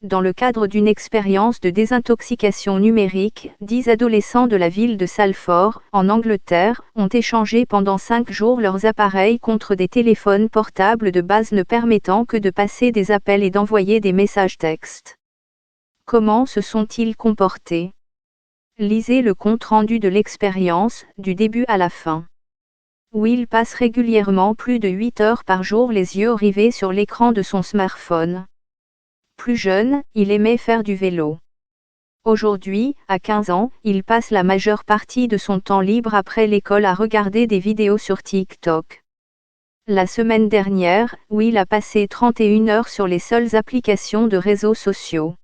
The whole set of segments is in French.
dans le cadre d'une expérience de désintoxication numérique, 10 adolescents de la ville de Salford, en Angleterre, ont échangé pendant 5 jours leurs appareils contre des téléphones portables de base ne permettant que de passer des appels et d'envoyer des messages textes. Comment se sont-ils comportés? Lisez le compte-rendu de l'expérience, du début à la fin. Will passe régulièrement plus de 8 heures par jour les yeux rivés sur l'écran de son smartphone. Plus jeune, il aimait faire du vélo. Aujourd'hui, à 15 ans, il passe la majeure partie de son temps libre après l'école à regarder des vidéos sur TikTok. La semaine dernière, Will a passé 31 heures sur les seules applications de réseaux sociaux.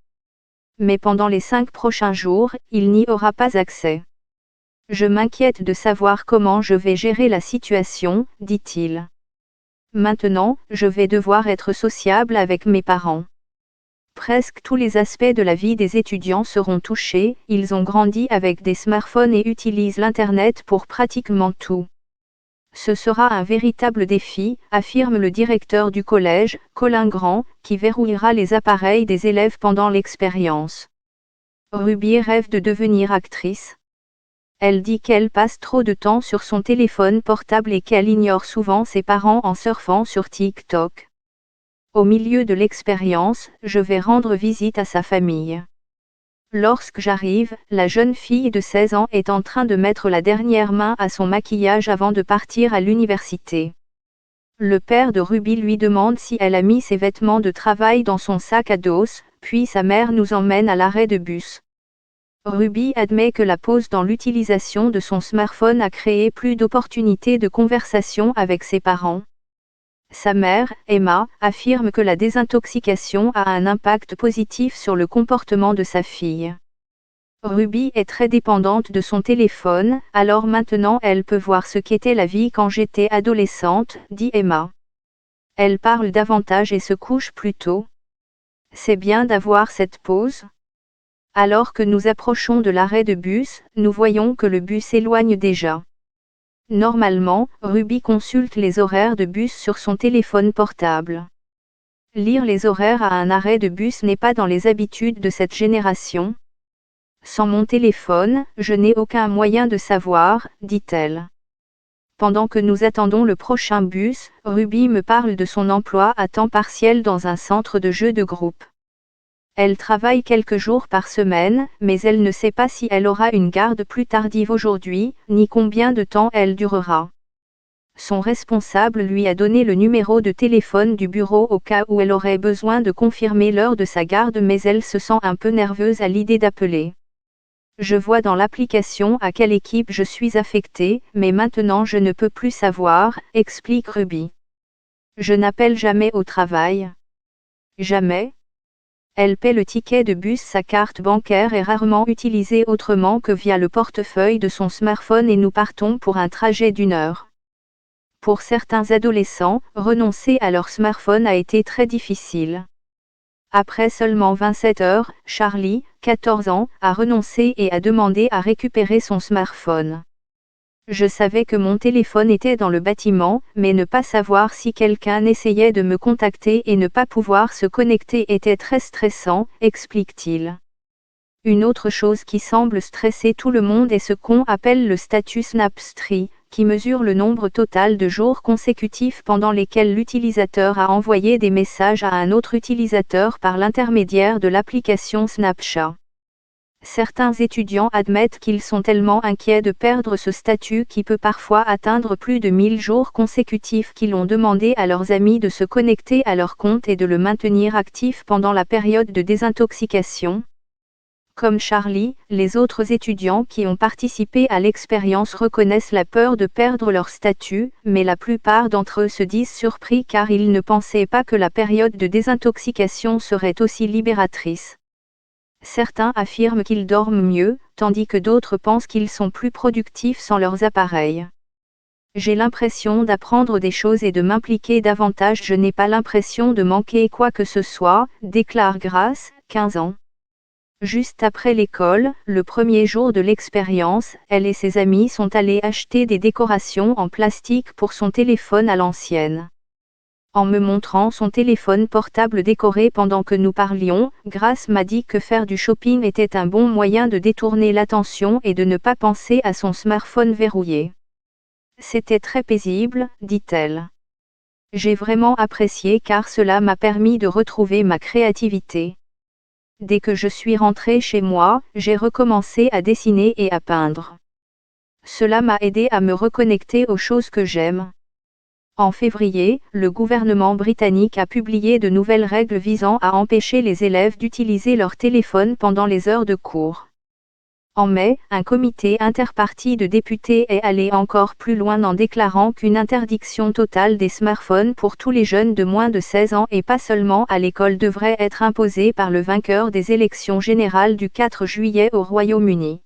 Mais pendant les 5 prochains jours, il n'y aura pas accès. Je m'inquiète de savoir comment je vais gérer la situation, dit-il. Maintenant, je vais devoir être sociable avec mes parents. Presque tous les aspects de la vie des étudiants seront touchés, ils ont grandi avec des smartphones et utilisent l'Internet pour pratiquement tout. Ce sera un véritable défi, affirme le directeur du collège, Colin Grant, qui verrouillera les appareils des élèves pendant l'expérience. Ruby rêve de devenir actrice. Elle dit qu'elle passe trop de temps sur son téléphone portable et qu'elle ignore souvent ses parents en surfant sur TikTok. Au milieu de l'expérience, je vais rendre visite à sa famille. Lorsque j'arrive, la jeune fille de 16 ans est en train de mettre la dernière main à son maquillage avant de partir à l'université. Le père de Ruby lui demande si elle a mis ses vêtements de travail dans son sac à dos, puis sa mère nous emmène à l'arrêt de bus. Ruby admet que la pause dans l'utilisation de son smartphone a créé plus d'opportunités de conversation avec ses parents. Sa mère, Emma, affirme que la désintoxication a un impact positif sur le comportement de sa fille. Ruby est très dépendante de son téléphone, alors maintenant elle peut voir ce qu'était la vie quand j'étais adolescente, dit Emma. Elle parle davantage et se couche plus tôt. C'est bien d'avoir cette pause. Alors que nous approchons de l'arrêt de bus, nous voyons que le bus s'éloigne déjà. Normalement, Ruby consulte les horaires de bus sur son téléphone portable. Lire les horaires à un arrêt de bus n'est pas dans les habitudes de cette génération. Sans mon téléphone, je n'ai aucun moyen de savoir, dit-elle. Pendant que nous attendons le prochain bus, Ruby me parle de son emploi à temps partiel dans un centre de jeux de groupe. Elle travaille quelques jours par semaine, mais elle ne sait pas si elle aura une garde plus tardive aujourd'hui, ni combien de temps elle durera. Son responsable lui a donné le numéro de téléphone du bureau au cas où elle aurait besoin de confirmer l'heure de sa garde, mais elle se sent un peu nerveuse à l'idée d'appeler. Je vois dans l'application à quelle équipe je suis affectée, mais maintenant je ne peux plus savoir, explique Ruby. Je n'appelle jamais au travail. Jamais. Elle paie le ticket de bus, sa carte bancaire est rarement utilisée autrement que via le portefeuille de son smartphone et nous partons pour un trajet d'1 heure. Pour certains adolescents, renoncer à leur smartphone a été très difficile. Après seulement 27 heures, Charlie, 14 ans, a renoncé et a demandé à récupérer son smartphone. Je savais que mon téléphone était dans le bâtiment, mais ne pas savoir si quelqu'un essayait de me contacter et ne pas pouvoir se connecter était très stressant, explique-t-il. Une autre chose qui semble stresser tout le monde est ce qu'on appelle le statut Snapstreak, qui mesure le nombre total de jours consécutifs pendant lesquels l'utilisateur a envoyé des messages à un autre utilisateur par l'intermédiaire de l'application Snapchat. Certains étudiants admettent qu'ils sont tellement inquiets de perdre ce statut qui peut parfois atteindre plus de 1000 jours consécutifs qu'ils ont demandé à leurs amis de se connecter à leur compte et de le maintenir actif pendant la période de désintoxication. Comme Charlie, les autres étudiants qui ont participé à l'expérience reconnaissent la peur de perdre leur statut, mais la plupart d'entre eux se disent surpris car ils ne pensaient pas que la période de désintoxication serait aussi libératrice. Certains affirment qu'ils dorment mieux, tandis que d'autres pensent qu'ils sont plus productifs sans leurs appareils. J'ai l'impression d'apprendre des choses et de m'impliquer davantage. Je n'ai pas l'impression de manquer quoi que ce soit, déclare Grace, 15 ans. Juste après l'école, le premier jour de l'expérience, elle et ses amis sont allés acheter des décorations en plastique pour son téléphone à l'ancienne. En me montrant son téléphone portable décoré pendant que nous parlions, Grace m'a dit que faire du shopping était un bon moyen de détourner l'attention et de ne pas penser à son smartphone verrouillé. C'était très paisible, dit-elle. J'ai vraiment apprécié car cela m'a permis de retrouver ma créativité. Dès que je suis rentrée chez moi, j'ai recommencé à dessiner et à peindre. Cela m'a aidé à me reconnecter aux choses que j'aime. En février, le gouvernement britannique a publié de nouvelles règles visant à empêcher les élèves d'utiliser leur téléphone pendant les heures de cours. En mai, un comité interparti de députés est allé encore plus loin en déclarant qu'une interdiction totale des smartphones pour tous les jeunes de moins de 16 ans et pas seulement à l'école devrait être imposée par le vainqueur des élections générales du 4 juillet au Royaume-Uni.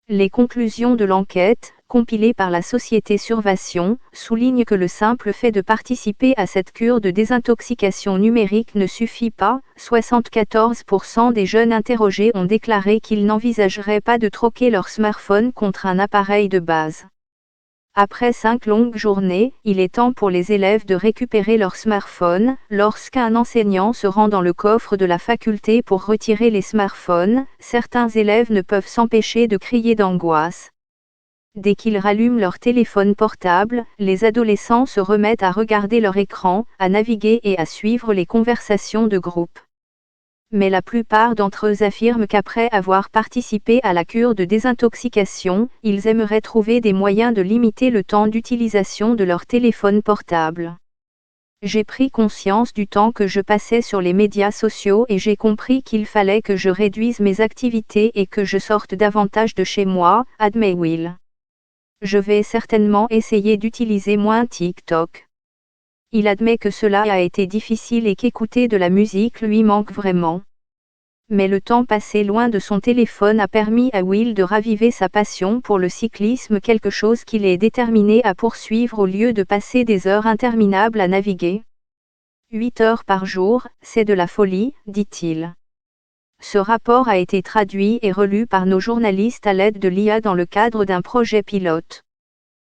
Les conclusions de l'enquête, compilée par la société Survation, soulignent que le simple fait de participer à cette cure de désintoxication numérique ne suffit pas. 74% des jeunes interrogés ont déclaré qu'ils n'envisageraient pas de troquer leur smartphone contre un appareil de base. Après 5 longues journées, il est temps pour les élèves de récupérer leur smartphone. Lorsqu'un enseignant se rend dans le coffre de la faculté pour retirer les smartphones, certains élèves ne peuvent s'empêcher de crier d'angoisse. Dès qu'ils rallument leur téléphone portable, les adolescents se remettent à regarder leur écran, à naviguer et à suivre les conversations de groupe. Mais la plupart d'entre eux affirment qu'après avoir participé à la cure de désintoxication, ils aimeraient trouver des moyens de limiter le temps d'utilisation de leur téléphone portable. J'ai pris conscience du temps que je passais sur les médias sociaux et j'ai compris qu'il fallait que je réduise mes activités et que je sorte davantage de chez moi, admet Will. Je vais certainement essayer d'utiliser moins TikTok. Il admet que cela a été difficile et qu'écouter de la musique lui manque vraiment. Mais le temps passé loin de son téléphone a permis à Will de raviver sa passion pour le cyclisme, quelque chose qu'il est déterminé à poursuivre au lieu de passer des heures interminables à naviguer. 8 heures par jour, c'est de la folie, dit-il. Ce rapport a été traduit et relu par nos journalistes à l'aide de l'IA dans le cadre d'un projet pilote.